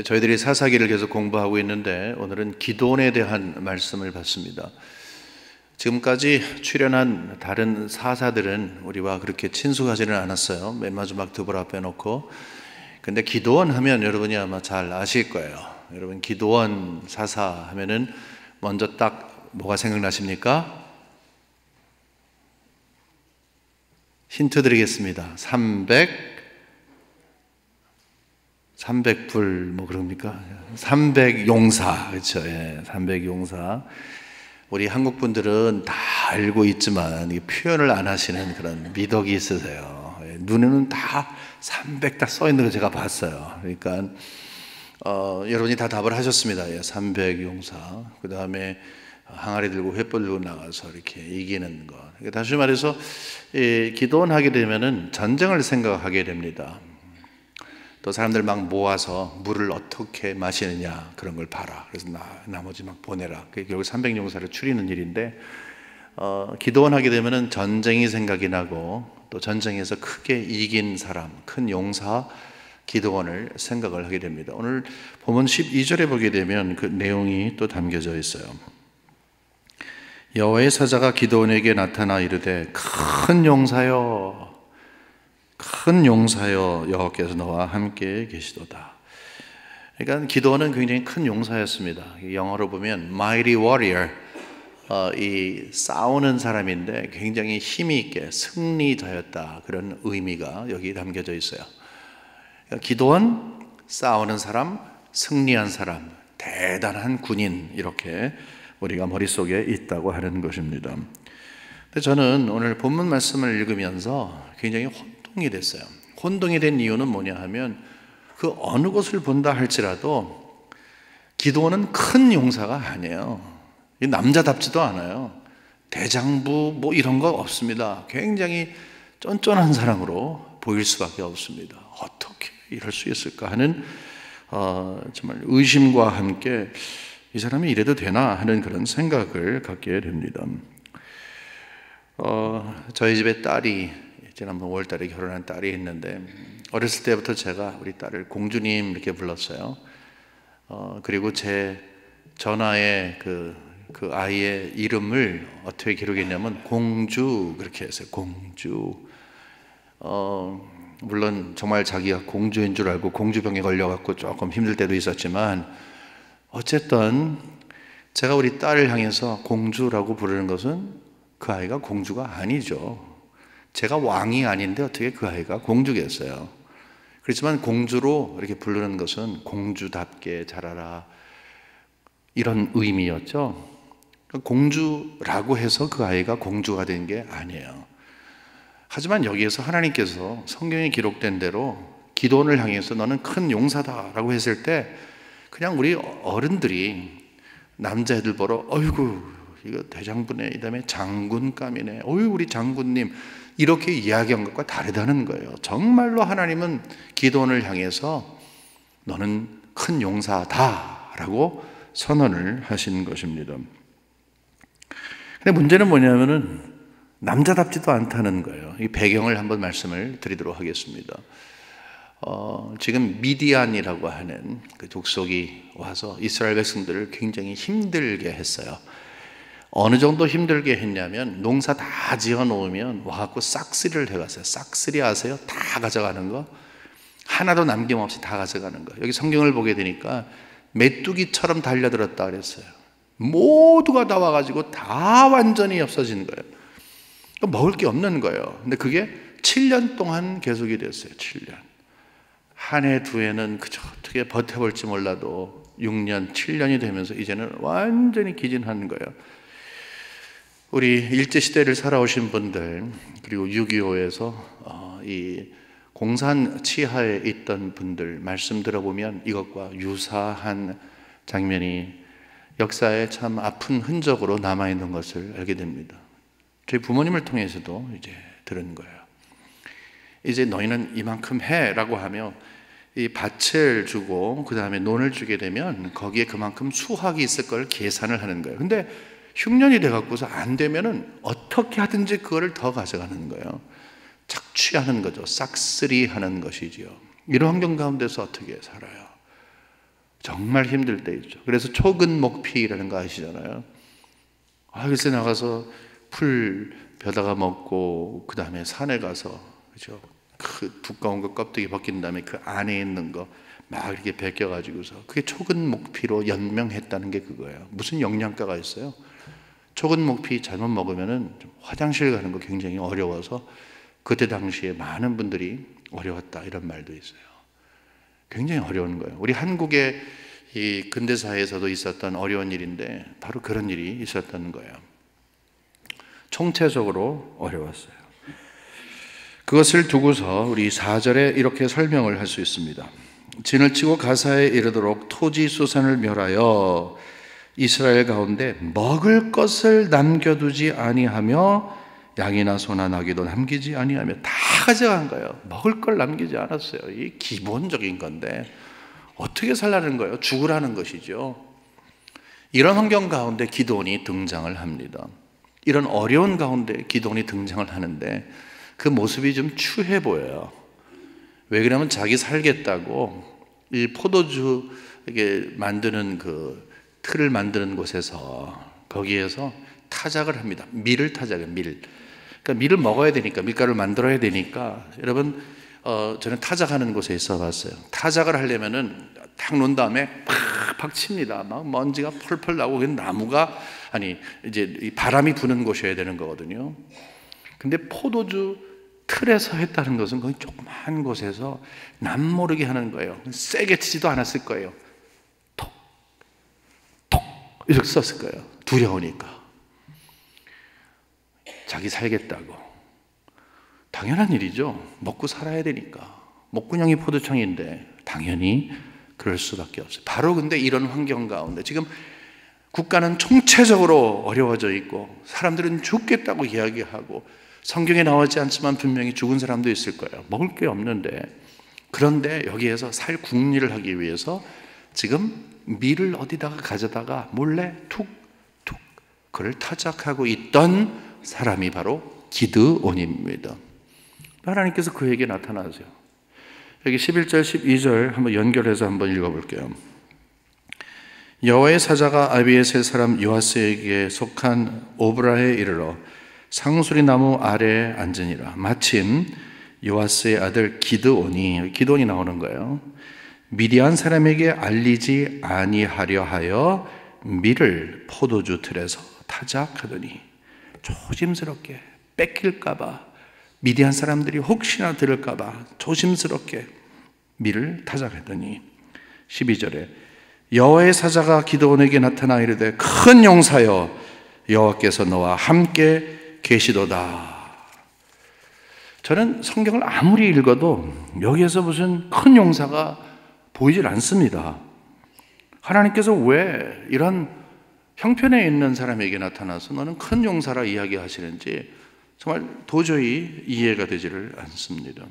저희들이 사사기를 계속 공부하고 있는데 오늘은 기도원에 대한 말씀을 받습니다. 지금까지 출연한 다른 사사들은 우리와 그렇게 친숙하지는 않았어요. 맨 마지막 드보라 빼놓고. 근데 기도원 하면 여러분이 아마 잘 아실 거예요. 여러분 기도원 사사 하면은 먼저 딱 뭐가 생각나십니까? 힌트 드리겠습니다. 300불 뭐 그럽니까? 300용사. 그렇죠. 예, 300용사. 우리 한국 분들은 다 알고 있지만 표현을 안 하시는 그런 미덕이 있으세요. 예, 눈에는 다 300 딱 써 있는 거 제가 봤어요. 그러니까 여러분이 다 답을 하셨습니다. 예, 300용사. 그 다음에 항아리 들고 횃불 들고 나가서 이렇게 이기는 것. 그러니까 다시 말해서 기도원 하게 되면은 전쟁을 생각하게 됩니다. 또 사람들 막 모아서 물을 어떻게 마시느냐 그런 걸 봐라. 그래서 나머지 막 보내라. 그게 결국 300용사를 추리는 일인데 기도원 하게 되면은 전쟁이 생각이 나고 또 전쟁에서 크게 이긴 사람, 큰 용사 기도원을 생각을 하게 됩니다. 오늘 본문 12절에 보게 되면 그 내용이 또 담겨져 있어요. 여호와의 사자가 기도원에게 나타나 이르되 큰 용사여 여호와께서 너와 함께 계시도다. 그러니까 기도원은 굉장히 큰 용사였습니다. 영어로 보면 mighty warrior, 이 싸우는 사람인데 굉장히 힘이 있게 승리자였다, 그런 의미가 여기 담겨져 있어요. 그러니까 기도원, 싸우는 사람, 승리한 사람, 대단한 군인, 이렇게 우리가 머릿속에 있다고 하는 것입니다. 근데 저는 오늘 본문 말씀을 읽으면서 굉장히 혼동이 됐어요. 혼동이 된 이유는 뭐냐 하면 그 어느 것을 본다 할지라도 기도원은 큰 용사가 아니에요. 남자답지도 않아요. 대장부 뭐 이런 거 없습니다. 굉장히 쫀쫀한 사람으로 보일 수밖에 없습니다. 어떻게 이럴 수 있을까 하는 정말 의심과 함께 이 사람이 이래도 되나 하는 그런 생각을 갖게 됩니다. 저희 집에 딸이 지난번 5월달에 결혼한 딸이 있는데 어렸을 때부터 제가 우리 딸을 공주님 이렇게 불렀어요. 그리고 제 전화에 그 아이의 이름을 어떻게 기록했냐면 공주 그렇게 했어요. 공주. 물론 정말 자기가 공주인 줄 알고 공주병에 걸려갖고 조금 힘들 때도 있었지만 어쨌든 제가 우리 딸을 향해서 공주라고 부르는 것은 그 아이가 공주가 아니죠. 제가 왕이 아닌데 어떻게 그 아이가 공주겠어요. 그렇지만 공주로 이렇게 부르는 것은 공주답게 자라라, 이런 의미였죠. 공주라고 해서 그 아이가 공주가 된 게 아니에요. 하지만 여기에서 하나님께서 성경에 기록된 대로 기도원을 향해서 너는 큰 용사다라고 했을 때 그냥 우리 어른들이 남자애들 보러 어이구 이거 대장부네, 이 다음에 장군감이네, 어이구 우리 장군님, 이렇게 이야기한 것과 다르다는 거예요. 정말로 하나님은 기도원을 향해서 너는 큰 용사다라고 선언을 하신 것입니다. 근데 문제는 뭐냐면은 남자답지도 않다는 거예요. 이 배경을 한번 말씀을 드리도록 하겠습니다. 지금 미디안이라고 하는 그 족속이 와서 이스라엘 백성들을 굉장히 힘들게 했어요. 어느 정도 힘들게 했냐면 농사 다 지어 놓으면 와갖고 싹쓸이를 해갔어요. 싹쓸이 아세요? 다 가져가는 거, 하나도 남김없이 다 가져가는 거. 여기 성경을 보게 되니까 메뚜기처럼 달려들었다 그랬어요. 모두가 다 와가지고 다 완전히 없어진 거예요. 먹을 게 없는 거예요. 근데 그게 7년 동안 계속이 됐어요. 7년. 한 해, 두 해는 그저 어떻게 버텨볼지 몰라도 6년, 7년이 되면서 이제는 완전히 기진하는 거예요. 우리 일제시대를 살아오신 분들, 그리고 6.25에서 이 공산 치하에 있던 분들 말씀 들어보면 이것과 유사한 장면이 역사에 참 아픈 흔적으로 남아있는 것을 알게 됩니다. 저희 부모님을 통해서도 이제 들은 거예요. 이제 너희는 이만큼 해라고 하며 이 밭을 주고 그 다음에 논을 주게 되면 거기에 그만큼 수확이 있을 걸 계산을 하는 거예요. 근데 흉년이 돼갖고서 안 되면은 어떻게 하든지 그거를 더 가져가는 거예요. 착취하는 거죠. 싹쓸이 하는 것이지요. 이런 환경 가운데서 어떻게 살아요? 정말 힘들 때 있죠. 그래서 초근목피라는 거 아시잖아요. 글쎄 나가서 풀 벼다가 먹고 그 다음에 산에 가서, 그죠? 그 두꺼운 거 껍데기 벗긴 다음에 그 안에 있는 거 막 이렇게 벗겨가지고서, 그게 초근목피로 연명했다는 게 그거예요. 무슨 영양가가 있어요? 초근목피 잘못 먹으면은 좀 화장실 가는 거 굉장히 어려워서 그때 당시에 많은 분들이 어려웠다 이런 말도 있어요. 굉장히 어려운 거예요. 우리 한국의 이 근대사에서도 있었던 어려운 일인데 바로 그런 일이 있었던 거예요. 총체적으로 어려웠어요. 그것을 두고서 우리 4절에 이렇게 설명을 할 수 있습니다. 진을 치고 가사에 이르도록 토지 수산을 멸하여 이스라엘 가운데 먹을 것을 남겨두지 아니하며 양이나 소나 나귀도 남기지 아니하며 다 가져간 거예요. 먹을 걸 남기지 않았어요. 이 기본적인 건데 어떻게 살라는 거예요? 죽으라는 것이죠. 이런 환경 가운데 기드온이 등장을 합니다. 이런 어려운 가운데 기드온이 등장을 하는데 그 모습이 좀 추해 보여요. 왜 그러냐면 자기 살겠다고 이 포도주 이게 만드는 그 틀을 만드는 곳에서 거기에서 타작을 합니다. 밀을 타작해요. 그러니까 밀을 먹어야 되니까, 밀가루를 만들어야 되니까, 여러분 저는 타작하는 곳에 있어 봤어요. 타작을 하려면은 탁 놓은 다음에 팍팍 칩니다. 막 먼지가 펄펄 나고, 그 나무가 이제 이 바람이 부는 곳이어야 되는 거거든요. 근데 포도주 틀에서 했다는 것은 거의 조그만 곳에서 남모르게 하는 거예요. 세게 치지도 않았을 거예요. 톡 이렇게 썼을 거예요. 두려우니까. 자기 살겠다고. 당연한 일이죠. 먹고 살아야 되니까. 목구멍이 포도청인데 당연히 그럴 수밖에 없어요. 바로 근데 이런 환경 가운데 지금 국가는 총체적으로 어려워져 있고 사람들은 죽겠다고 이야기하고, 성경에 나오지 않지만 분명히 죽은 사람도 있을 거예요. 먹을 게 없는데. 그런데 여기에서 살 궁리를 하기 위해서 지금 밀을 어디다가 가져다가 몰래 툭툭 그를 타작하고 있던 사람이 바로 기드온입니다. 하나님께서 그에게 나타나세요. 여기 11절 12절 한번 연결해서 한번 읽어볼게요. 여호와의 사자가 아비에셀 사람 요아스에게 속한 오브라에 이르러 상수리 나무 아래에 앉으니라. 마침 요아스의 아들 기드온이 나오는 거예요. 미디안 사람에게 알리지 아니하려 하여 밀을 포도주 틀에서 타작하더니, 조심스럽게 뺏길까봐, 미디안 사람들이 혹시나 들을까봐 조심스럽게 밀을 타작하더니, 12절에 여호와의 사자가 기드온에게 나타나 이르되 큰 용사여, 여호와께서 너와 함께 계시도다. 저는 성경을 아무리 읽어도 여기에서 무슨 큰 용사가 보이질 않습니다. 하나님께서 왜 이런 형편에 있는 사람에게 나타나서 너는 큰 용사라 이야기하시는지 정말 도저히 이해가 되지를 않습니다.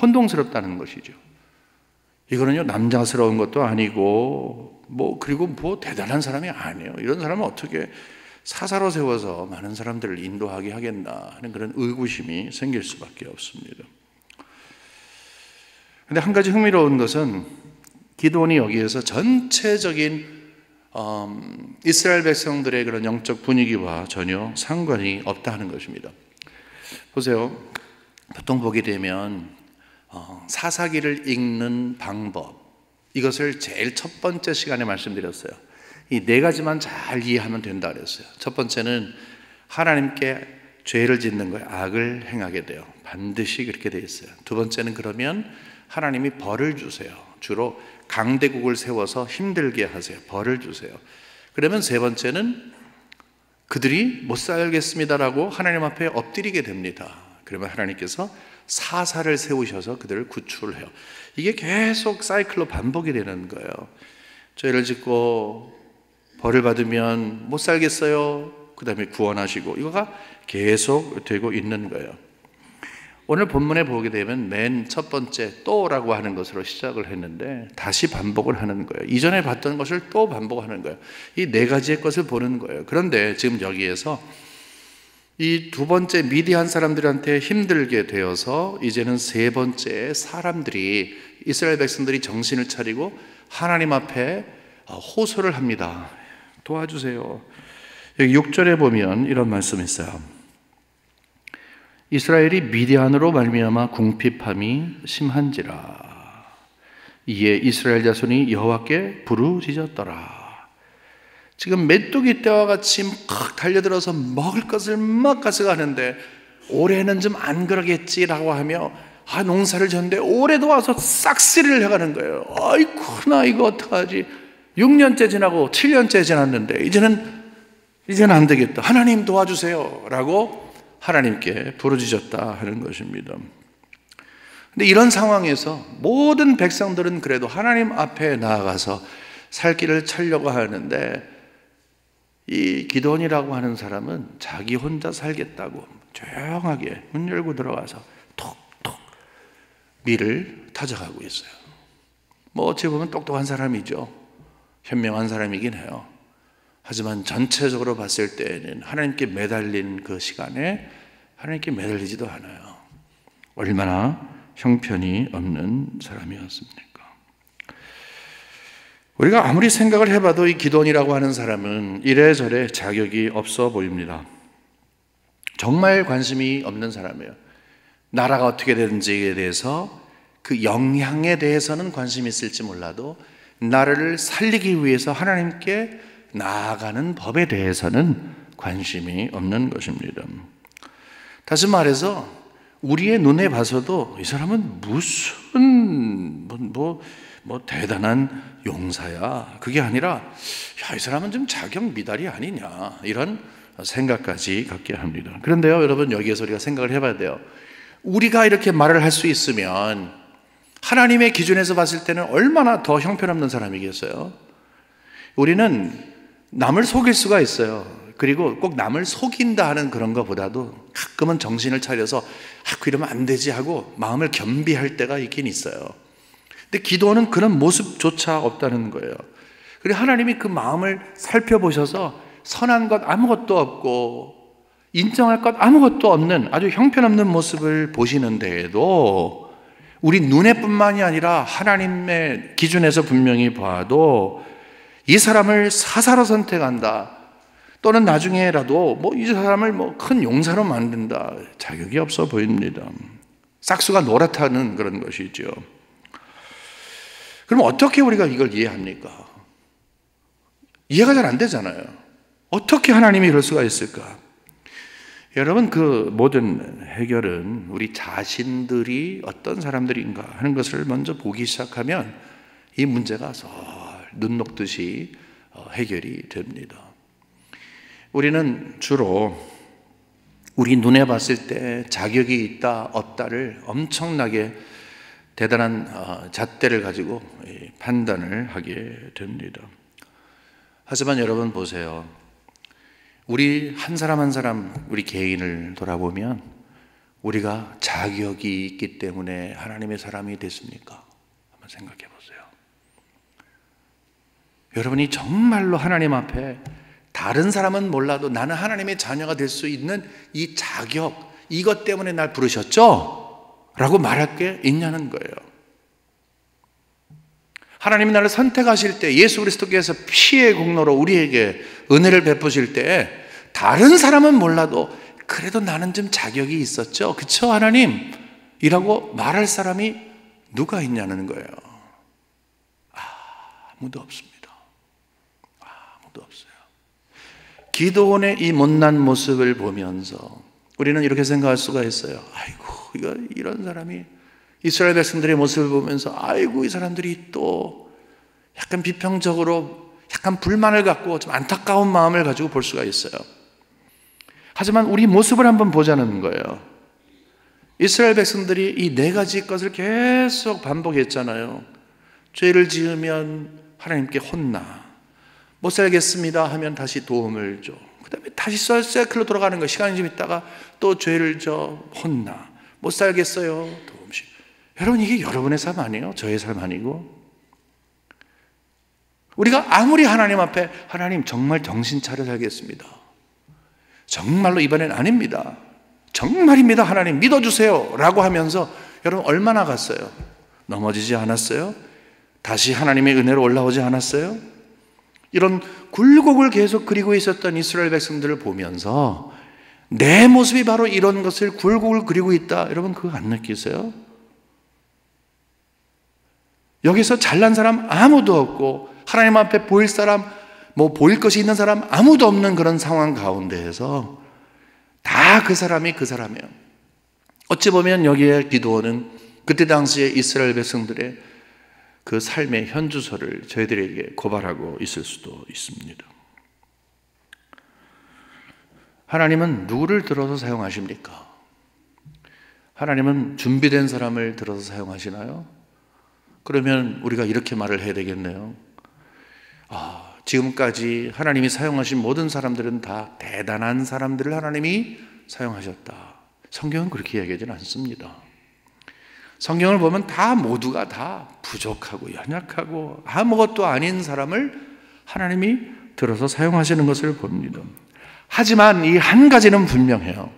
혼동스럽다는 것이죠. 이거는요, 남자스러운 것도 아니고 그리고 대단한 사람이 아니에요. 이런 사람은 어떻게 사사로 세워서 많은 사람들을 인도하게 하겠나 하는 그런 의구심이 생길 수밖에 없습니다. 그런데 한 가지 흥미로운 것은 기드온이 여기에서 전체적인 이스라엘 백성들의 그런 영적 분위기와 전혀 상관이 없다 하는 것입니다. 보세요. 보통 보게 되면 사사기를 읽는 방법, 이것을 제일 첫 번째 시간에 말씀드렸어요. 이 네 가지만 잘 이해하면 된다 그랬어요. 첫 번째는 하나님께 죄를 짓는 거예요. 악을 행하게 돼요. 반드시 그렇게 돼 있어요. 두 번째는 그러면 하나님이 벌을 주세요. 주로 강대국을 세워서 힘들게 하세요. 벌을 주세요. 그러면 세 번째는 그들이 못 살겠습니다라고 하나님 앞에 엎드리게 됩니다. 그러면 하나님께서 사사를 세우셔서 그들을 구출해요. 이게 계속 사이클로 반복이 되는 거예요. 죄를 짓고 벌을 받으면 못 살겠어요. 그 다음에 구원하시고, 이거가 계속 되고 있는 거예요. 오늘 본문에 보게 되면 맨 첫 번째 또라고 하는 것으로 시작을 했는데 다시 반복을 하는 거예요. 이전에 봤던 것을 또 반복하는 거예요. 이 네 가지의 것을 보는 거예요. 그런데 지금 여기에서 이 두 번째 미디안 사람들한테 힘들게 되어서 이제는 세 번째 사람들이, 이스라엘 백성들이 정신을 차리고 하나님 앞에 호소를 합니다. 도와주세요. 여기 6절에 보면 이런 말씀이 있어요. 이스라엘이 미디안으로 말미암아 궁핍함이 심한지라. 이에 이스라엘 자손이 여호와께 부르짖었더라. 지금 메뚜기 떼와 같이 막 달려들어서 먹을 것을 막 가져가는데 올해는 좀 안 그러겠지라고 하며 농사를 졌는데 올해도 와서 싹쓸이를 해가는 거예요. 아이고 나 이거 어떡하지. 6년째 지나고 7년째 지났는데 이제는 안 되겠다. 하나님 도와주세요 라고 하나님께 부르짖었다 하는 것입니다. 근데 이런 상황에서 모든 백성들은 그래도 하나님 앞에 나아가서 살 길을 찾려고 하는데 이 기드온이라고 하는 사람은 자기 혼자 살겠다고 조용하게 문 열고 들어가서 톡톡 밀을 타져가고 있어요. 어찌 보면 똑똑한 사람이죠. 현명한 사람이긴 해요. 하지만 전체적으로 봤을 때는 하나님께 매달린 그 시간에 하나님께 매달리지도 않아요. 얼마나 형편이 없는 사람이었습니까? 우리가 아무리 생각을 해봐도 이 기드온이라고 하는 사람은 이래저래 자격이 없어 보입니다. 정말 관심이 없는 사람이에요. 나라가 어떻게 되는지에 대해서 그 영향에 대해서는 관심이 있을지 몰라도 나라를 살리기 위해서 하나님께 나아가는 법에 대해서는 관심이 없는 것입니다. 다시 말해서 우리의 눈에 봐서도 이 사람은 무슨 대단한 용사야. 그게 아니라 이 사람은 좀 자격 미달이 아니냐 이런 생각까지 갖게 합니다. 그런데요 여러분, 여기에서 우리가 생각을 해봐야 돼요. 우리가 이렇게 말을 할 수 있으면 하나님의 기준에서 봤을 때는 얼마나 더 형편없는 사람이겠어요? 우리는 남을 속일 수가 있어요. 그리고 꼭 남을 속인다 하는 그런 것보다도 가끔은 정신을 차려서 이러면 안 되지 하고 마음을 겸비할 때가 있긴 있어요. 근데 기도는 그런 모습조차 없다는 거예요. 그리고 하나님이 그 마음을 살펴보셔서 선한 것 아무것도 없고 인정할 것 아무것도 없는 아주 형편없는 모습을 보시는데도 우리 눈에뿐만이 아니라 하나님의 기준에서 분명히 봐도 이 사람을 사사로 선택한다 또는 나중에라도 이 사람을 큰 용사로 만든다, 자격이 없어 보입니다. 싹수가 노랗다는 그런 것이죠. 그럼 어떻게 우리가 이걸 이해합니까? 이해가 잘 안 되잖아요. 어떻게 하나님이 이럴 수가 있을까? 여러분, 그 모든 해결은 우리 자신들이 어떤 사람들인가 하는 것을 먼저 보기 시작하면 이 문제가 눈 녹듯이 해결이 됩니다. 우리는 주로 우리 눈에 봤을 때 자격이 있다 없다를 엄청나게 대단한 잣대를 가지고 판단을 하게 됩니다. 하지만 여러분 보세요. 우리 한 사람 한 사람 우리 개인을 돌아보면 우리가 자격이 있기 때문에 하나님의 사람이 됐습니까? 한번 생각해 보세요. 여러분이 정말로 하나님 앞에 다른 사람은 몰라도 나는 하나님의 자녀가 될 수 있는 이 자격, 이것 때문에 날 부르셨죠? 라고 말할 게 있냐는 거예요. 하나님이 나를 선택하실 때 예수 그리스도께서 피의 공로로 우리에게 은혜를 베푸실 때 다른 사람은 몰라도 그래도 나는 좀 자격이 있었죠. 그쵸 하나님? 이라고 말할 사람이 누가 있냐는 거예요. 아무도 없습니다. 아무도 없어요. 기드온의 이 못난 모습을 보면서 우리는 이렇게 생각할 수가 있어요. 아이고, 이런 사람이 이스라엘 백성들의 모습을 보면서 아이고, 이 사람들이 또 약간 비평적으로 약간 불만을 갖고 좀 안타까운 마음을 가지고 볼 수가 있어요. 하지만 우리 모습을 한번 보자는 거예요. 이스라엘 백성들이 이 네 가지 것을 계속 반복했잖아요. 죄를 지으면 하나님께 혼나. 못 살겠습니다 하면 다시 도움을 줘. 그 다음에 다시 사이클로 돌아가는 거예요. 시간이 좀 있다가 또 죄를 혼나. 못 살겠어요. 도움식. 여러분, 이게 여러분의 삶 아니에요? 저의 삶 아니고? 우리가 아무리 하나님 앞에 하나님 정말 정신 차려 살겠습니다. 정말로 이번엔 아닙니다. 정말입니다. 하나님 믿어주세요 라고 하면서 여러분 얼마나 갔어요? 넘어지지 않았어요? 다시 하나님의 은혜로 올라오지 않았어요? 이런 굴곡을 계속 그리고 있었던 이스라엘 백성들을 보면서 내 모습이 바로 이런 것을 굴곡을 그리고 있다. 여러분 그거 안 느끼세요? 여기서 잘난 사람 아무도 없고 하나님 앞에 보일 사람, 보일 것이 있는 사람 아무도 없는 그런 상황 가운데에서 다 그 사람이 그 사람이에요. 어찌 보면 여기에 기도원은 그때 당시에 이스라엘 백성들의 그 삶의 현주소를 저희들에게 고발하고 있을 수도 있습니다. 하나님은 누구를 들어서 사용하십니까? 하나님은 준비된 사람을 들어서 사용하시나요? 그러면 우리가 이렇게 말을 해야 되겠네요. 지금까지 하나님이 사용하신 모든 사람들은 다 대단한 사람들을 하나님이 사용하셨다. 성경은 그렇게 이야기하지는 않습니다. 성경을 보면 모두가 다 부족하고 연약하고 아무것도 아닌 사람을 하나님이 들어서 사용하시는 것을 봅니다. 하지만 이 한 가지는 분명해요.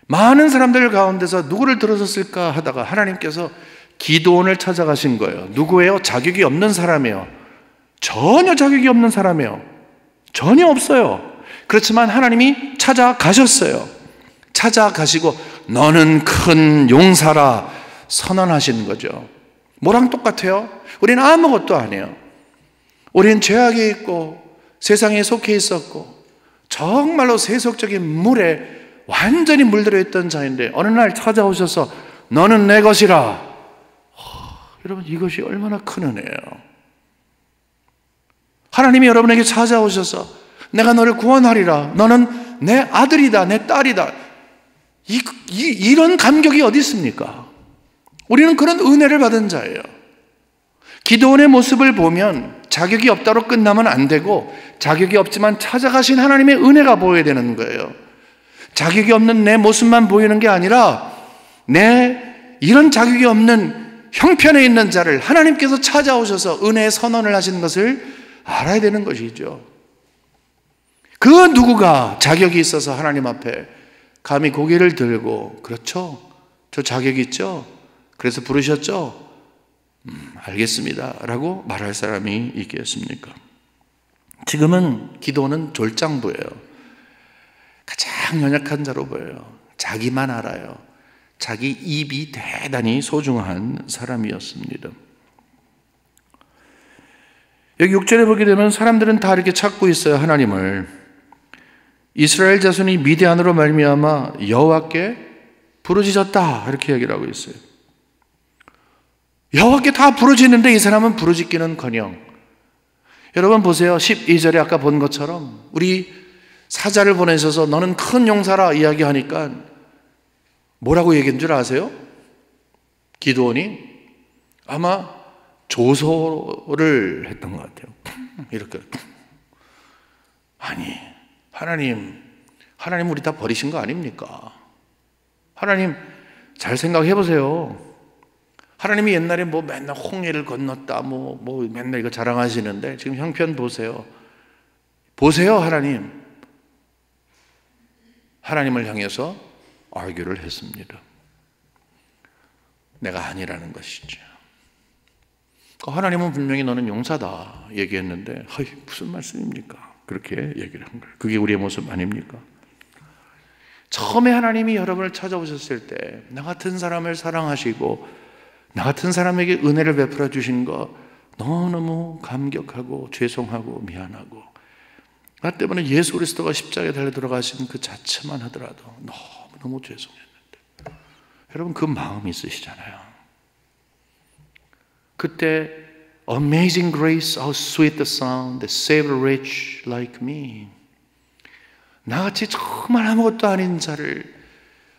많은 사람들 가운데서 누구를 들어서 쓸까 하다가 하나님께서 기드온을 찾아가신 거예요. 누구예요? 자격이 없는 사람이에요. 전혀 자격이 없는 사람이에요. 전혀 없어요. 그렇지만 하나님이 찾아가셨어요. 찾아가시고 너는 큰 용사라 선언하시는 거죠. 뭐랑 똑같아요? 우리는 아무것도 아니에요. 우리는 죄악에 있고 세상에 속해 있었고 정말로 세속적인 물에 완전히 물들어 있던 자인데 어느 날 찾아오셔서 너는 내 것이라. 여러분 이것이 얼마나 큰 은혜예요. 하나님이 여러분에게 찾아오셔서 내가 너를 구원하리라. 너는 내 아들이다, 내 딸이다. 이런 감격이 어디 있습니까? 우리는 그런 은혜를 받은 자예요. 기드온의 모습을 보면 자격이 없다로 끝나면 안 되고 자격이 없지만 찾아가신 하나님의 은혜가 보여야 되는 거예요. 자격이 없는 내 모습만 보이는 게 아니라 이런 자격이 없는 형편에 있는 자를 하나님께서 찾아오셔서 은혜의 선언을 하시는 것을 알아야 되는 것이죠. 그 누구가 자격이 있어서 하나님 앞에 감히 고개를 들고 그렇죠? 저 자격이 있죠? 그래서 부르셨죠? 알겠습니다 라고 말할 사람이 있겠습니까? 지금은 기도는 졸장부예요. 가장 연약한 자로 보여요. 자기만 알아요. 자기 입이 대단히 소중한 사람이었습니다. 여기 6절에 보게 되면 사람들은 다 이렇게 찾고 있어요. 하나님을. 이스라엘 자손이 미디안으로 말미암아 여호와께 부르짖었다 이렇게 얘기를 하고 있어요. 여호와께 다 부르짖는데 이 사람은 부르짖기는커녕. 여러분 보세요. 12절에 아까 본 것처럼 우리 사자를 보내셔서 너는 큰 용사라 이야기하니까 뭐라고 얘기한 줄 아세요? 기드온이 아마 조소를 했던 것 같아요. 이렇게. 아니, 하나님 우리 다 버리신 거 아닙니까? 하나님 잘 생각해 보세요. 하나님이 옛날에 맨날 홍해를 건넜다, 맨날 이거 자랑하시는데 지금 형편 보세요. 보세요, 하나님. 하나님을 향해서 argu를 했습니다. 내가 아니라는 것이죠. 하나님은 분명히 너는 용사다 얘기했는데 무슨 말씀입니까? 그렇게 얘기를 한 거예요. 그게 우리의 모습 아닙니까? 처음에 하나님이 여러분을 찾아오셨을 때 나 같은 사람을 사랑하시고 나 같은 사람에게 은혜를 베풀어 주신 거 너무너무 감격하고 죄송하고 미안하고 나 때문에 예수 그리스도가 십자가에 달려 들어가신 그 자체만 하더라도 너무너무 죄송했는데 여러분 그 마음이 있으시잖아요. 그때 Amazing grace, how sweet the sound that saved a wretch like me. 나같이 정말 아무것도 아닌 자를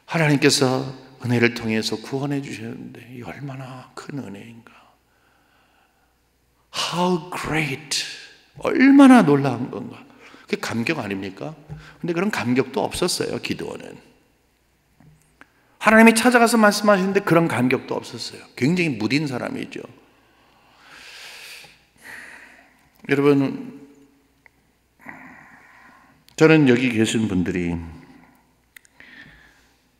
하나님께서 은혜를 통해서 구원해 주셨는데 이 얼마나 큰 은혜인가. How great, 얼마나 놀라운 건가. 그게 감격 아닙니까? 근데 그런 감격도 없었어요. 기드온은 하나님이 찾아가서 말씀하시는데 그런 감격도 없었어요. 굉장히 무딘 사람이죠. 여러분, 저는 여기 계신 분들이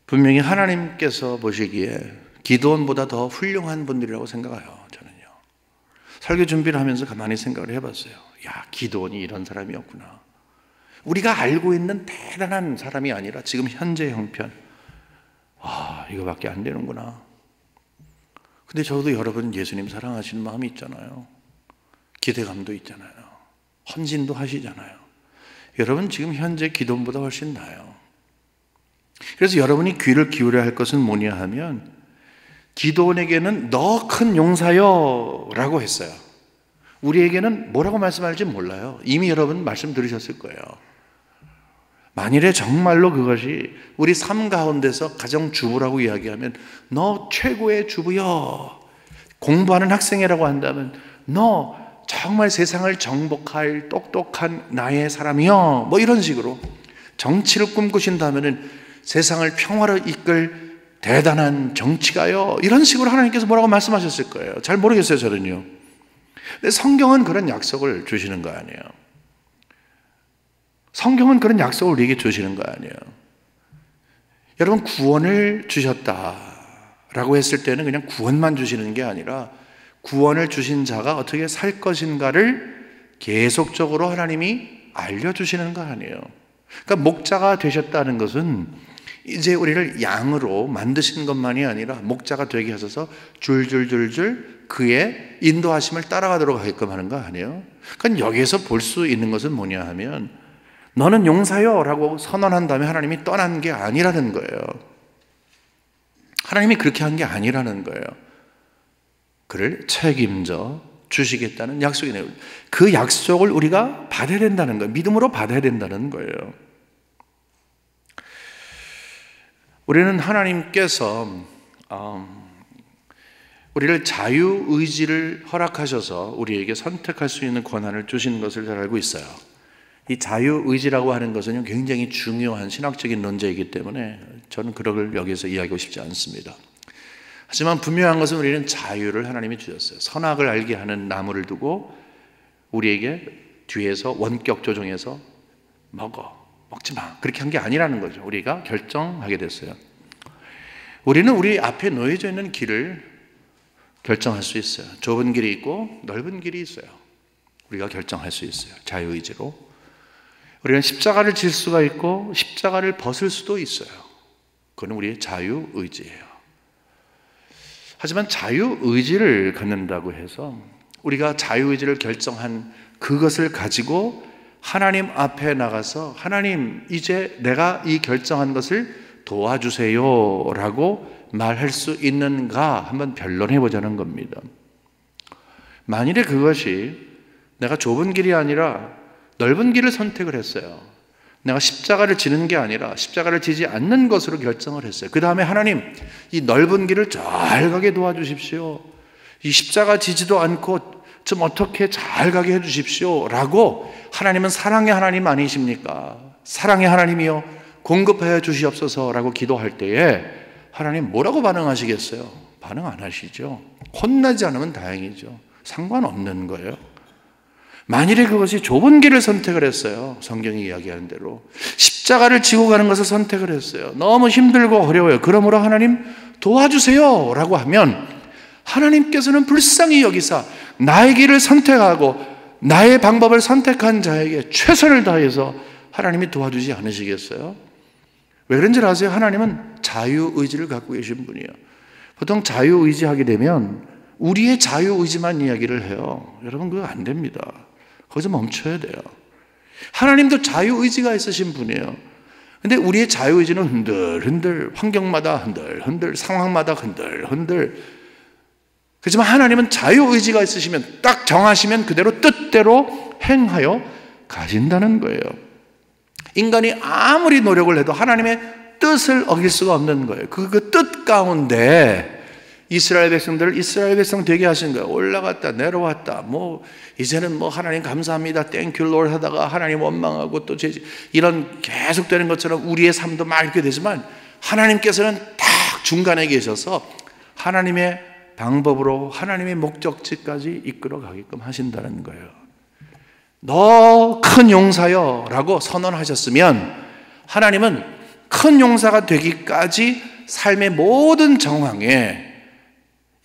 분명히 하나님께서 보시기에 기드온보다 더 훌륭한 분들이라고 생각해요. 저는요. 설교 준비를 하면서 가만히 생각을 해봤어요. 야, 기드온이 이런 사람이었구나. 우리가 알고 있는 대단한 사람이 아니라 지금 현재 형편, 이거밖에 안 되는구나. 근데 저도 여러분 예수님 사랑하시는 마음이 있잖아요. 기대감도 있잖아요. 헌신도 하시잖아요. 여러분 지금 현재 기도보다 훨씬 나아요. 그래서 여러분이 귀를 기울여야 할 것은 뭐냐 하면, 기도원에게는 너 큰 용사여 라고 했어요. 우리에게는 뭐라고 말씀할지 몰라요. 이미 여러분 말씀 들으셨을 거예요. 만일에 정말로 그것이 우리 삶 가운데서 가정 주부라고 이야기하면, 너 최고의 주부여. 공부하는 학생이라고 한다면, 너 정말 세상을 정복할 똑똑한 나의 사람이여. 뭐 이런 식으로 정치를 꿈꾸신다면 세상을 평화로 이끌 대단한 정치가요. 이런 식으로 하나님께서 뭐라고 말씀하셨을 거예요. 잘 모르겠어요, 저는요. 근데 성경은 그런 약속을 주시는 거 아니에요. 성경은 그런 약속을 우리에게 주시는 거 아니에요. 여러분, 구원을 주셨다라고 했을 때는 그냥 구원만 주시는 게 아니라, 구원을 주신 자가 어떻게 살 것인가를 계속적으로 하나님이 알려주시는 거 아니에요. 그러니까 목자가 되셨다는 것은 이제 우리를 양으로 만드신 것만이 아니라 목자가 되게 하셔서 줄줄줄줄 그의 인도하심을 따라가도록 하게끔 하는 거 아니에요. 그러니까 여기에서 볼 수 있는 것은 뭐냐 하면, 너는 용사요 라고 선언한 다음에 하나님이 떠난 게 아니라는 거예요. 하나님이 그렇게 한 게 아니라는 거예요. 그를 책임져 주시겠다는 약속이네요. 그 약속을 우리가 받아야 된다는 거예요. 믿음으로 받아야 된다는 거예요. 우리는 하나님께서 우리를 자유의지를 허락하셔서 우리에게 선택할 수 있는 권한을 주시는 것을 잘 알고 있어요. 이 자유의지라고 하는 것은 굉장히 중요한 신학적인 논제이기 때문에 저는 그걸 여기서 이야기하고 싶지 않습니다. 하지만 분명한 것은 우리는 자유를 하나님이 주셨어요. 선악을 알게 하는 나무를 두고 우리에게 뒤에서 원격 조종해서 먹지 마, 그렇게 한 게 아니라는 거죠. 우리가 결정하게 됐어요. 우리는 우리 앞에 놓여져 있는 길을 결정할 수 있어요. 좁은 길이 있고 넓은 길이 있어요. 우리가 결정할 수 있어요. 자유의지로. 우리는 십자가를 질 수가 있고 십자가를 벗을 수도 있어요. 그건 우리의 자유의지예요. 하지만 자유의지를 갖는다고 해서 우리가 자유의지를 결정한 그것을 가지고 하나님 앞에 나가서, 하나님 이제 내가 이 결정한 것을 도와주세요 라고 말할 수 있는가 한번 변론해 보자는 겁니다. 만일에 그것이 내가 좁은 길이 아니라 넓은 길을 선택을 했어요. 내가 십자가를 지는 게 아니라 십자가를 지지 않는 것으로 결정을 했어요. 그 다음에 하나님, 이 넓은 길을 잘 가게 도와주십시오. 이 십자가 지지도 않고 좀 어떻게 잘 가게 해주십시오 라고, 하나님은 사랑의 하나님 아니십니까? 사랑의 하나님이요 공급하여 주시옵소서 라고 기도할 때에 하나님 뭐라고 반응하시겠어요? 반응 안 하시죠. 혼나지 않으면 다행이죠. 상관없는 거예요. 만일에 그것이 좁은 길을 선택을 했어요. 성경이 이야기하는 대로 십자가를 지고 가는 것을 선택을 했어요. 너무 힘들고 어려워요. 그러므로 하나님 도와주세요 라고 하면, 하나님께서는 불쌍히 여기사 나의 길을 선택하고 나의 방법을 선택한 자에게 최선을 다해서 하나님이 도와주지 않으시겠어요? 왜 그런지 아세요? 하나님은 자유의지를 갖고 계신 분이에요. 보통 자유의지하게 되면 우리의 자유의지만 이야기를 해요. 여러분, 그거 안 됩니다. 거기서 멈춰야 돼요. 하나님도 자유의지가 있으신 분이에요. 근데 우리의 자유의지는 흔들흔들, 환경마다 흔들흔들, 상황마다 흔들흔들. 그렇지만 하나님은 자유의지가 있으시면 딱 정하시면 그대로 뜻대로 행하여 가신다는 거예요. 인간이 아무리 노력을 해도 하나님의 뜻을 어길 수가 없는 거예요. 그 뜻 가운데 이스라엘 백성들을 이스라엘 백성 되게 하신 거예요. 올라갔다 내려왔다, 이제는 하나님 감사합니다, 땡큐 롤 하다가 하나님 원망하고 또 이런 계속되는 것처럼 우리의 삶도 막 이렇게 되지만, 하나님께서는 딱 중간에 계셔서 하나님의 방법으로 하나님의 목적지까지 이끌어 가게끔 하신다는 거예요. 너 큰 용사여 라고 선언하셨으면, 하나님은 큰 용사가 되기까지 삶의 모든 정황에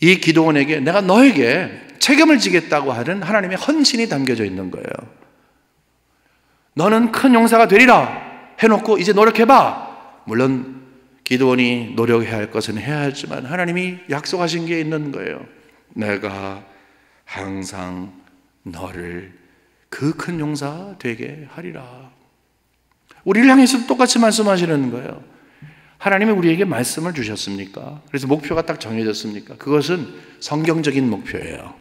이 기도원에게 내가 너에게 책임을 지겠다고 하는 하나님의 헌신이 담겨져 있는 거예요. 너는 큰 용사가 되리라 해놓고 이제 노력해봐. 물론 기드온이 노력해야 할 것은 해야 하지만 하나님이 약속하신 게 있는 거예요. 내가 항상 너를 그 큰 용사 되게 하리라. 우리를 향해서도 똑같이 말씀하시는 거예요. 하나님이 우리에게 말씀을 주셨습니까? 그래서 목표가 딱 정해졌습니까? 그것은 성경적인 목표예요.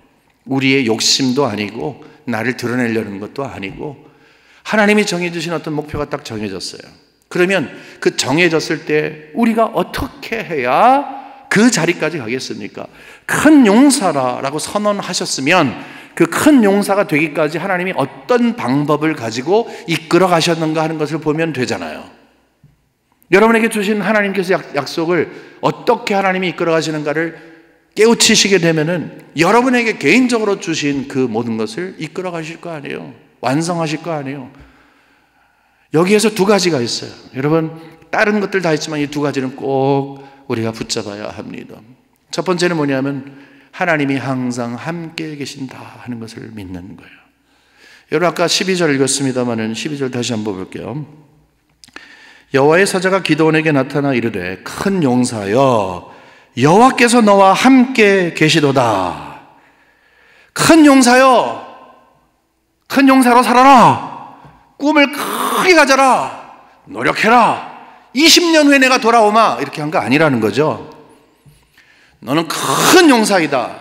우리의 욕심도 아니고 나를 드러내려는 것도 아니고 하나님이 정해주신 어떤 목표가 딱 정해졌어요. 그러면 그 정해졌을 때 우리가 어떻게 해야 그 자리까지 가겠습니까? 큰 용사라고 선언하셨으면 그 큰 용사가 되기까지 하나님이 어떤 방법을 가지고 이끌어 가셨는가 하는 것을 보면 되잖아요. 여러분에게 주신 하나님께서 약속을 어떻게 하나님이 이끌어 가시는가를 깨우치시게 되면은 여러분에게 개인적으로 주신 그 모든 것을 이끌어 가실 거 아니에요. 완성하실 거 아니에요. 여기에서 두 가지가 있어요. 여러분, 다른 것들 다 있지만 이 두 가지는 꼭 우리가 붙잡아야 합니다. 첫 번째는 뭐냐면 하나님이 항상 함께 계신다 하는 것을 믿는 거예요. 여러분, 아까 12절 읽었습니다마는 12절 다시 한번 볼게요. 여호와의 사자가 기드온에게 나타나 이르되 큰 용사여 여호와께서 너와 함께 계시도다. 큰 용사여, 큰 용사로 살아라. 꿈을 크게 가져라. 노력해라. 20년 후에 내가 돌아오마. 이렇게 한 거 아니라는 거죠. 너는 큰 용사이다.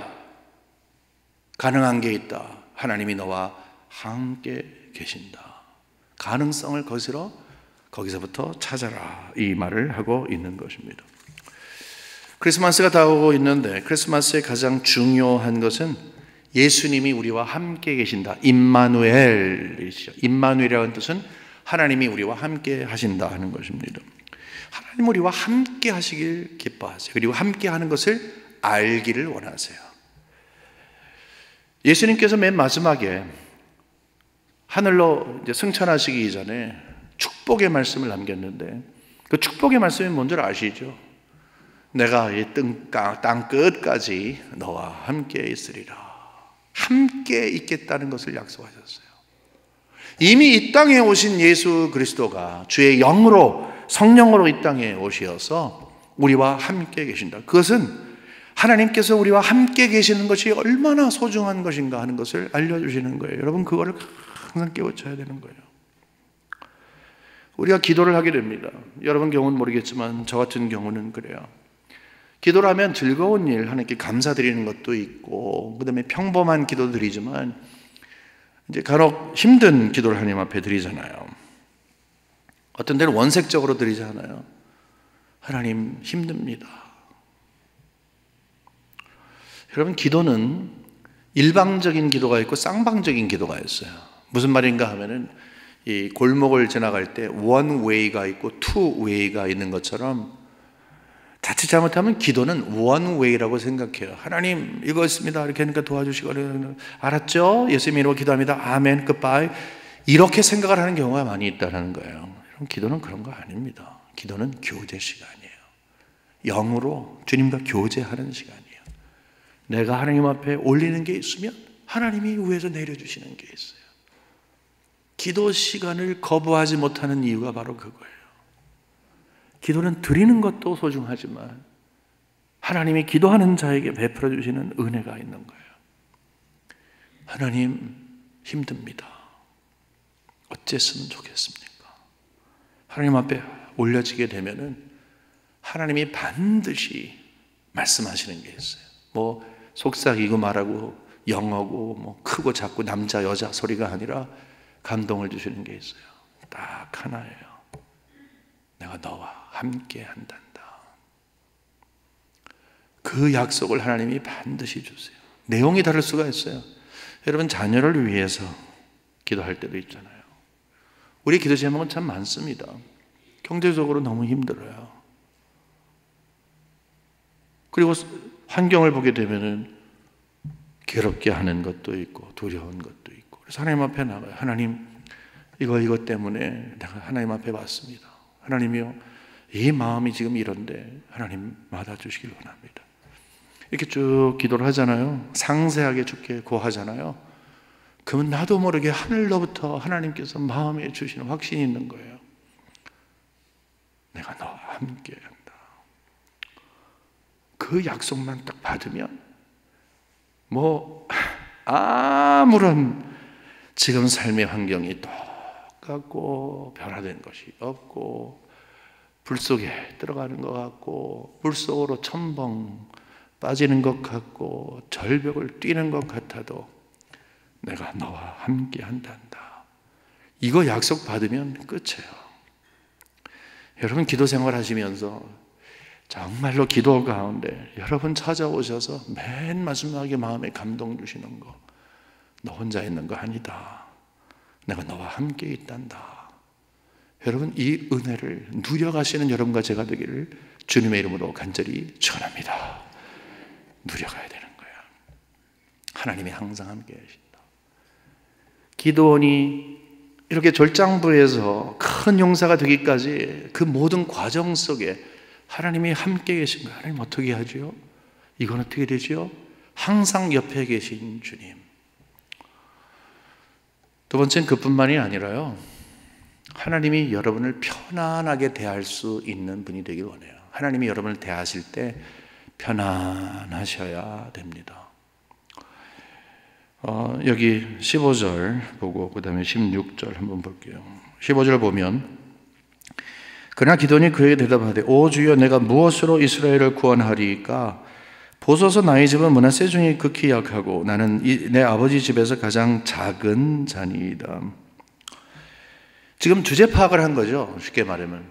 가능한 게 있다. 하나님이 너와 함께 계신다. 가능성을 거기서부터 찾아라. 이 말을 하고 있는 것입니다. 크리스마스가 다가오고 있는데 크리스마스의 가장 중요한 것은 예수님이 우리와 함께 계신다. 임마누엘이죠. 임마누엘이라는 뜻은 하나님이 우리와 함께 하신다 하는 것입니다. 하나님 우리와 함께 하시길 기뻐하세요. 그리고 함께 하는 것을 알기를 원하세요. 예수님께서 맨 마지막에 하늘로 이제 승천하시기 전에 축복의 말씀을 남겼는데 그 축복의 말씀이 뭔지 아시죠? 내가 이 땅 끝까지 너와 함께 있으리라. 함께 있겠다는 것을 약속하셨어요. 이미 이 땅에 오신 예수 그리스도가 주의 영으로 성령으로 이 땅에 오시어서 우리와 함께 계신다. 그것은 하나님께서 우리와 함께 계시는 것이 얼마나 소중한 것인가 하는 것을 알려주시는 거예요. 여러분, 그거를 항상 깨우쳐야 되는 거예요. 우리가 기도를 하게 됩니다. 여러분 경우는 모르겠지만 저 같은 경우는 그래요. 기도를 하면 즐거운 일, 하나님께 감사드리는 것도 있고, 그 다음에 평범한 기도 드리지만 이제 간혹 힘든 기도를 하나님 앞에 드리잖아요. 어떤 때는 원색적으로 드리잖아요. 하나님 힘듭니다. 여러분, 기도는 일방적인 기도가 있고 쌍방적인 기도가 있어요. 무슨 말인가 하면은 이 골목을 지나갈 때 one way가 있고 two way가 있는 것처럼 자칫 잘못하면 기도는 one way라고 생각해요. 하나님 이거 있습니다. 이렇게 하니까 도와주시고, 알았죠? 예수님 이름으로 기도합니다. 아멘, 굿바이. 이렇게 생각을 하는 경우가 많이 있다는 거예요. 여러분, 기도는 그런 거 아닙니다. 기도는 교제 시간이에요. 영으로 주님과 교제하는 시간이에요. 내가 하나님 앞에 올리는 게 있으면 하나님이 위에서 내려주시는 게 있어요. 기도 시간을 거부하지 못하는 이유가 바로 그거예요. 기도는 드리는 것도 소중하지만 하나님이 기도하는 자에게 베풀어 주시는 은혜가 있는 거예요. 하나님 힘듭니다. 어쨌으면 좋겠습니까? 하나님 앞에 올려지게 되면은 하나님이 반드시 말씀하시는 게 있어요. 뭐 속삭이고 말하고 영어고 뭐 크고 작고 남자 여자 소리가 아니라 감동을 주시는 게 있어요. 딱 하나예요. 내가 너와 함께 한단다. 그 약속을 하나님이 반드시 주세요. 내용이 다를 수가 있어요. 여러분, 자녀를 위해서 기도할 때도 있잖아요. 우리 기도 제목은 참 많습니다. 경제적으로 너무 힘들어요. 그리고 환경을 보게 되면은 괴롭게 하는 것도 있고 두려운 것도 있고, 그래서 하나님 앞에 나가요. 하나님, 이것 때문에 내가 하나님 앞에 왔습니다. 하나님이요, 이 마음이 지금 이런데 하나님 받아주시길 원합니다. 이렇게 쭉 기도를 하잖아요. 상세하게 주께 구하잖아요. 그러면 나도 모르게 하늘로부터 하나님께서 마음에 주시는 확신이 있는 거예요. 내가 너와 함께 한다. 그 약속만 딱 받으면 아무런 지금 삶의 환경이 똑같고 변화된 것이 없고, 불 속에 들어가는 것 같고, 물 속으로 첨벙 빠지는 것 같고, 절벽을 뛰는 것 같아도 내가 너와 함께 한단다. 이거 약속 받으면 끝이에요. 여러분 기도 생활 하시면서 정말로 기도 가운데 여러분 찾아오셔서 맨 마지막에 마음에 감동 주시는 거, 너 혼자 있는 거 아니다. 내가 너와 함께 있단다. 여러분 이 은혜를 누려가시는 여러분과 제가 되기를 주님의 이름으로 간절히 축원합니다. 누려가야 되는 거예요. 하나님이 항상 함께 하신다. 기도원이 이렇게 절장부에서 큰 용사가 되기까지 그 모든 과정 속에 하나님이 함께 계신 거예요. 하나님 어떻게 하죠? 이건 어떻게 되죠? 항상 옆에 계신 주님. 두 번째는 그뿐만이 아니라요, 하나님이 여러분을 편안하게 대할 수 있는 분이 되길 원해요. 하나님이 여러분을 대하실 때 편안하셔야 됩니다. 여기 15절 보고 그 다음에 16절 한번 볼게요. 15절 보면, 그러나 기도니 그에게 대답하되 오 주여, 내가 무엇으로 이스라엘을 구원하리까? 보소서, 나의 집은 므낫세 중에 극히 약하고 나는 내 아버지 집에서 가장 작은 자니이다. 지금 주제 파악을 한 거죠. 쉽게 말하면,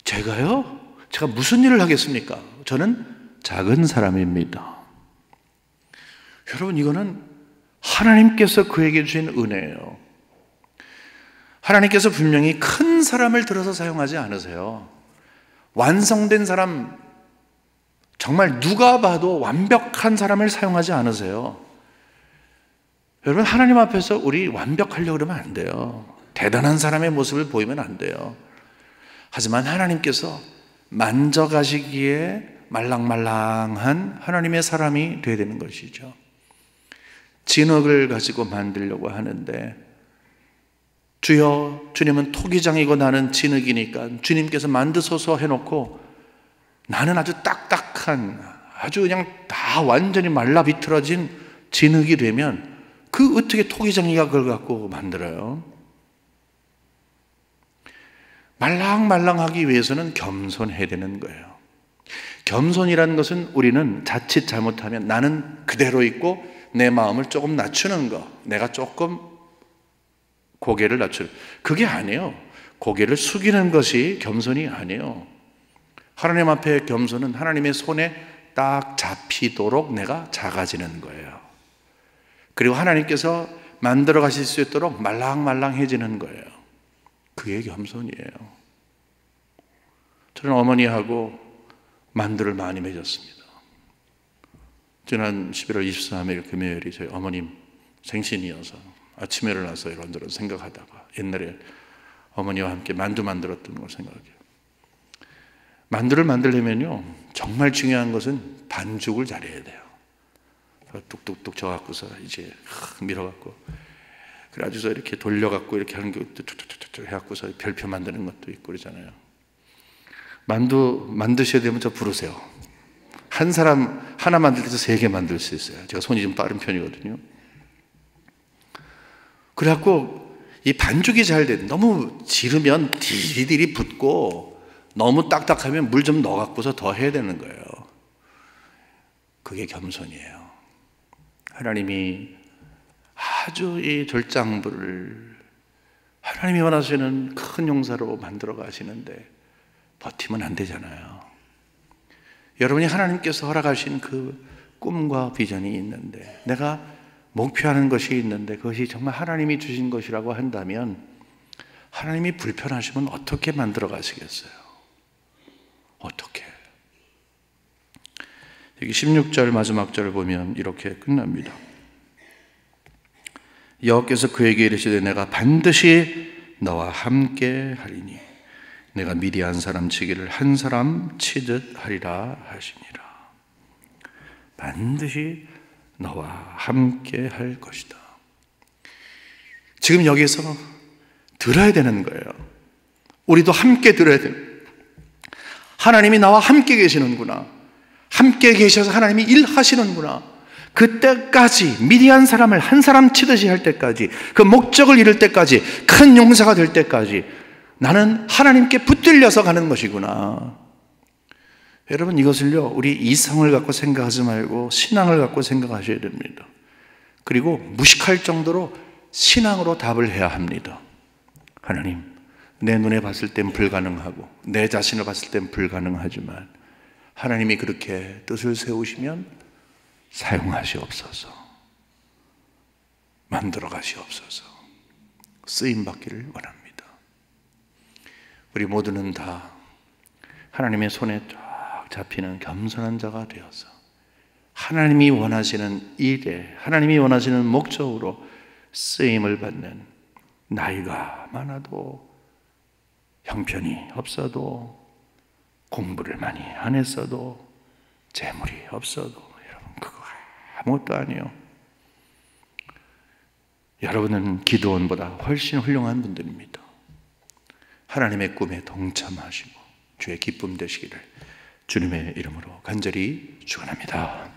제가요? 제가 무슨 일을 하겠습니까? 저는 작은 사람입니다. 여러분, 이거는 하나님께서 그에게 주신 은혜예요. 하나님께서 분명히 큰 사람을 들어서 사용하지 않으세요. 완성된 사람, 정말 누가 봐도 완벽한 사람을 사용하지 않으세요. 여러분, 하나님 앞에서 우리 완벽하려고 그러면 안 돼요. 대단한 사람의 모습을 보이면 안 돼요. 하지만 하나님께서 만져가시기에 말랑말랑한 하나님의 사람이 되어야 되는 것이죠. 진흙을 가지고 만들려고 하는데, 주여, 주님은 토기장이고 나는 진흙이니까 주님께서 만드소서 해놓고 나는 아주 딱딱한, 아주 그냥 다 완전히 말라 비틀어진 진흙이 되면 그 어떻게 토기장이가 그걸 갖고 만들어요? 말랑말랑하기 위해서는 겸손해야 되는 거예요. 겸손이라는 것은 우리는 자칫 잘못하면 나는 그대로 있고 내 마음을 조금 낮추는 거, 내가 조금 고개를 낮추는, 그게 아니에요. 고개를 숙이는 것이 겸손이 아니에요. 하나님 앞에 겸손은 하나님의 손에 딱 잡히도록 내가 작아지는 거예요. 그리고 하나님께서 만들어 가실 수 있도록 말랑말랑해지는 거예요. 그게 겸손이에요. 저는 어머니하고 만두를 많이 맺었습니다. 지난 11월 23일 금요일이 저희 어머님 생신이어서 아침에 일어나서 이런저런 생각하다가 옛날에 어머니와 함께 만두 만들었던 걸 생각해요. 만두를 만들려면요, 정말 중요한 것은 반죽을 잘해야 돼요. 뚝뚝뚝 져갖고서 이제 밀어갖고, 그래가지고서 이렇게 돌려갖고 이렇게 하는 게 툭툭툭툭 해갖고서 별표 만드는 것도 있고 그러잖아요. 만두 만드셔야 되면 저 부르세요. 한 사람 하나 만들 때도 3개 만들 수 있어요. 제가 손이 좀 빠른 편이거든요. 그래갖고 이 반죽이 잘 돼. 너무 지르면 디리디리 붙고 너무 딱딱하면 물 좀 넣어갖고서 더 해야 되는 거예요. 그게 겸손이에요. 하나님이 아주 이 절장부를 하나님이 원하시는 큰 용사로 만들어 가시는데 버티면 안 되잖아요. 여러분이 하나님께서 허락하신 그 꿈과 비전이 있는데, 내가 목표하는 것이 있는데 그것이 정말 하나님이 주신 것이라고 한다면 하나님이 불편하시면 어떻게 만들어 가시겠어요? 어떻게? 여기 16절 마지막 절을 보면 이렇게 끝납니다. 여호와께서 그에게 이르시되 내가 반드시 너와 함께 하리니 내가 미디안 사람 치기를 한 사람 치듯 하리라 하시니라. 반드시 너와 함께 할 것이다. 지금 여기서 들어야 되는 거예요. 우리도 함께 들어야 돼요. 하나님이 나와 함께 계시는구나. 함께 계셔서 하나님이 일하시는구나. 그때까지 미디안 사람을 한 사람 치듯이 할 때까지, 그 목적을 이룰 때까지, 큰 용사가 될 때까지 나는 하나님께 붙들려서 가는 것이구나. 여러분, 이것을요, 우리 이성을 갖고 생각하지 말고 신앙을 갖고 생각하셔야 됩니다. 그리고 무식할 정도로 신앙으로 답을 해야 합니다. 하나님, 내 눈에 봤을 땐 불가능하고 내 자신을 봤을 땐 불가능하지만 하나님이 그렇게 뜻을 세우시면 사용하시옵소서. 만들어 가시옵소서. 쓰임 받기를 원합니다. 우리 모두는 다 하나님의 손에 쫙 잡히는 겸손한 자가 되어서 하나님이 원하시는 일에, 하나님이 원하시는 목적으로 쓰임을 받는, 나이가 많아도 형편이 없어도 공부를 많이 안 했어도 재물이 없어도, 여러분, 그거 아무것도 아니에요. 여러분은 기드온보다 훨씬 훌륭한 분들입니다. 하나님의 꿈에 동참하시고 주의 기쁨 되시기를 주님의 이름으로 간절히 축원합니다.